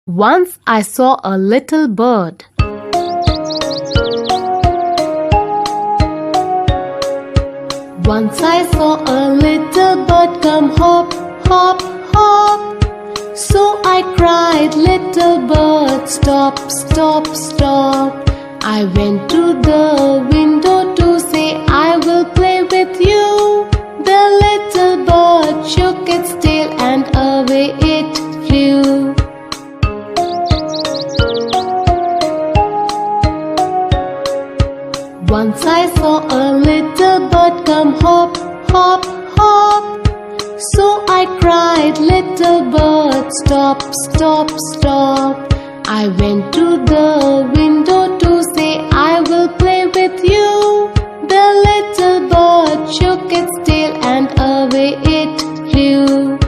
Once I saw a little bird. Once I saw a little bird come hop, hop, hop. So I cried, little bird, stop, stop, stop. I went to the window to say I will play with you. The little bird shook its tail and away it flew. Once I saw a little bird come hop, hop, hop. So I cried, little bird, stop, stop, stop. I went to the window to say I will play with you. The little bird shook its tail and away it flew.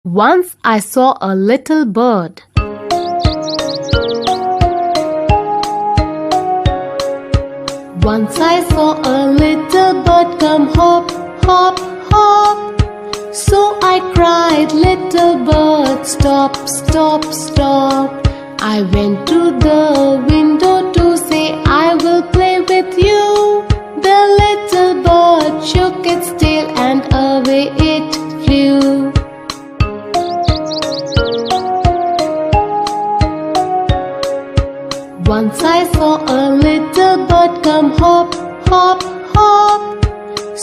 Once I saw a little bird. Once I saw a little bird come hop, hop, hop. So I cried, little bird, stop, stop, stop. I went to the window to say I will play with you. The little bird shook its tail and away it flew. Once I saw a little bird come hop, hop, hop.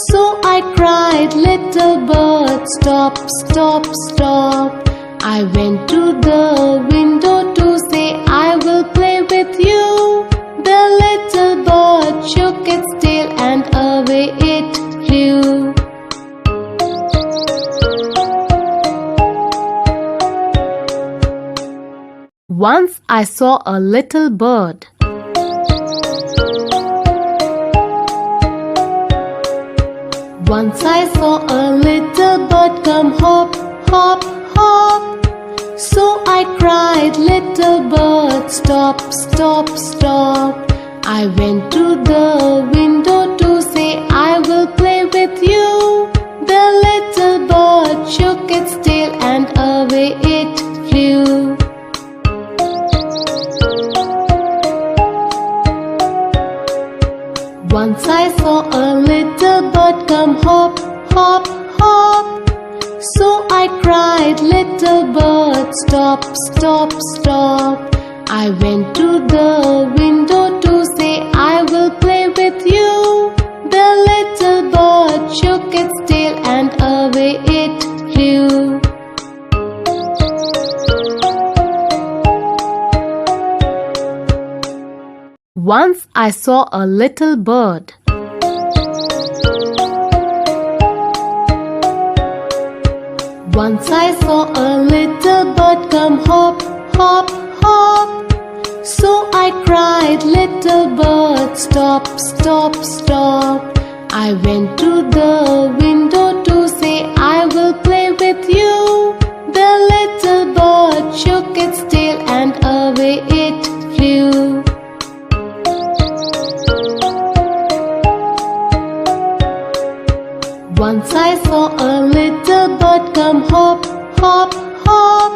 So I cried, little bird, stop, stop, stop. I went to the window to say I will play with you. The little bird shook its tail and away it flew. Once I saw a little bird. Once I saw a little bird come hop, hop, hop. So I cried, little bird, stop, stop, stop. I went to the window to say I will play with you. The little bird shook its tail and away it flew. Once I saw a little bird come hop, hop, hop. So I cried, little bird, stop, stop, stop. I went to the window to say I will play with you. The little bird shook its tail and away it flew. Once I saw a little bird. Once I saw a little bird come hop, hop, hop. So I cried, little bird, stop, stop, stop. I went to the window to say I will play with you. The little bird shook its tail and away it flew. Once I saw a little bird come hop, hop, hop.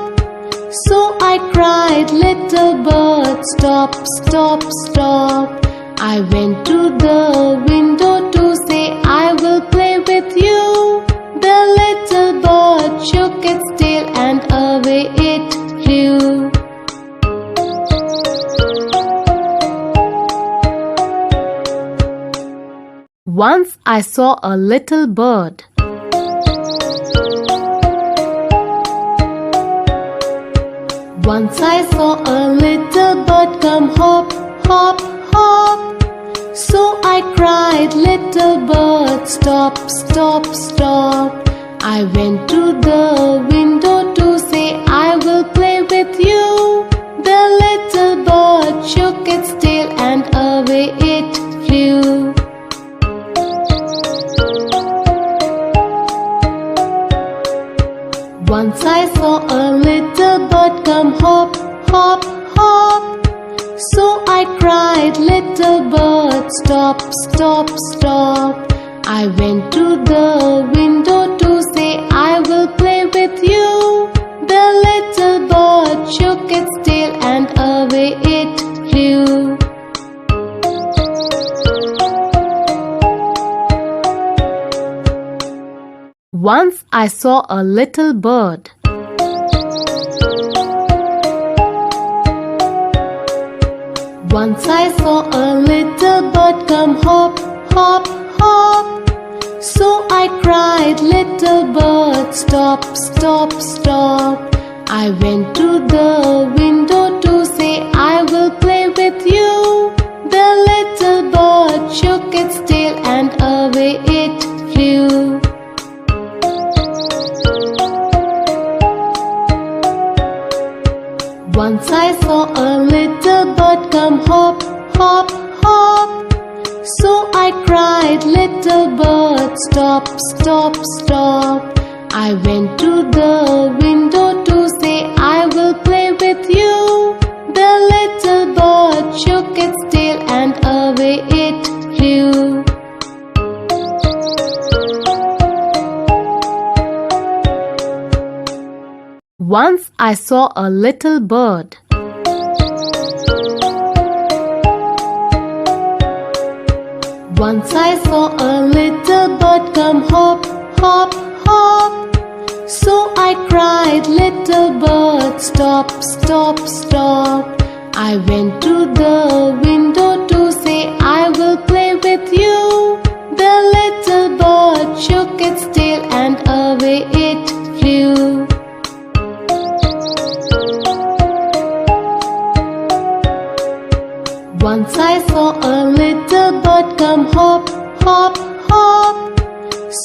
So I cried, little bird, stop, stop, stop. I went to the window to say I will play with you. The little bird shook its tail and away it flew. Once I saw a little bird. Once I saw a little bird come hop, hop, hop. So I cried, little bird, stop, stop, stop. I went to the window to say I will play with you. The little bird shook its tail and away it flew. Window to say I will play with you. The little bird shook its tail and away it flew. Once I saw a little bird. Once I saw a little bird come hop, hop, hop. So I cried, little bird, stop, stop, stop. I went to the window to say I will play with you. The little bird shook its tail and away it flew. Once I saw a little bird come hop, hop, hop. So I cried, little bird, stop, stop, stop. I went to the window Once I saw a little bird. Once I saw a little bird come hop, hop, hop. So I cried, little bird, stop, stop, stop. I went to the window to say I will play with you. The little bird shook its tail and away it flew. Once I saw a little bird come hop, hop, hop. So I cried, little bird, stop, stop, stop. I went to the window to say I will play with you. The little bird shook its tail and away it flew. Once I saw a little bird. Once I saw a little bird come hop, hop, hop. So I cried, little bird, stop, stop, stop. I went to the window to say I will play with you. The little bird shook its tail and away it flew. Once I saw a little bird come hop, hop, hop.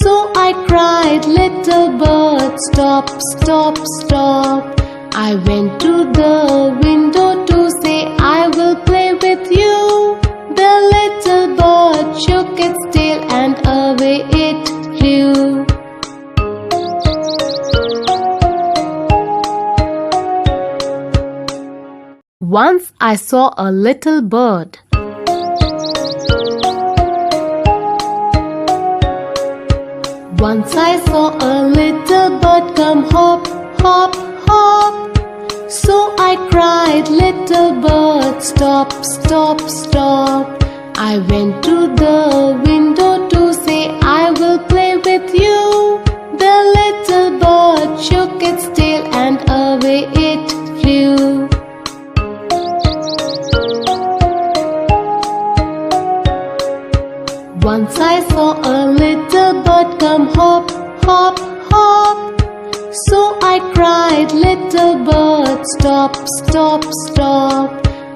So I cried, little bird, stop, stop, stop. I went to the window to say I will play with you. The little bird shook its tail and away it flew. Once I saw a little bird. Once I saw a little bird come hop, hop, hop. So I cried, little bird, stop, stop, stop. I went to the window to say I will play with you. The little bird shook its tail and away it flew. Once I saw a little bird come hop, hop, hop. So I cried, little bird, stop, stop, stop.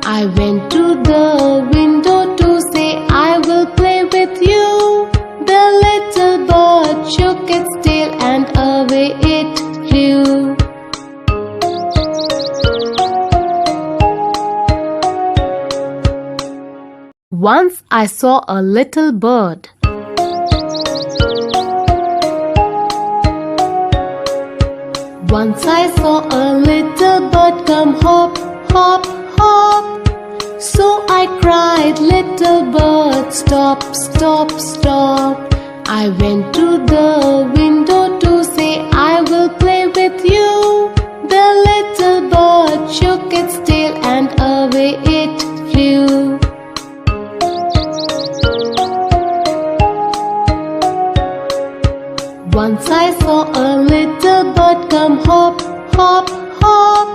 I went to the window to say I will play with you. The little bird shook its tail and away it flew. Once I saw a little bird. Once I saw a little bird come hop, hop, hop. So I cried, little bird, stop, stop, stop. I went to the window to say I will play with you. The little bird shook its tail and away it flew. Once I saw a little bird come hop, hop, hop.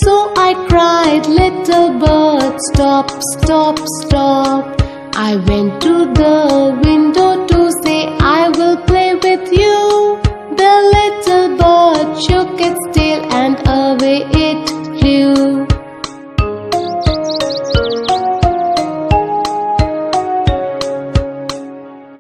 So I cried, little bird, stop, stop, stop. I went to the window to say I will play with you. The little bird shook its tail and away it flew.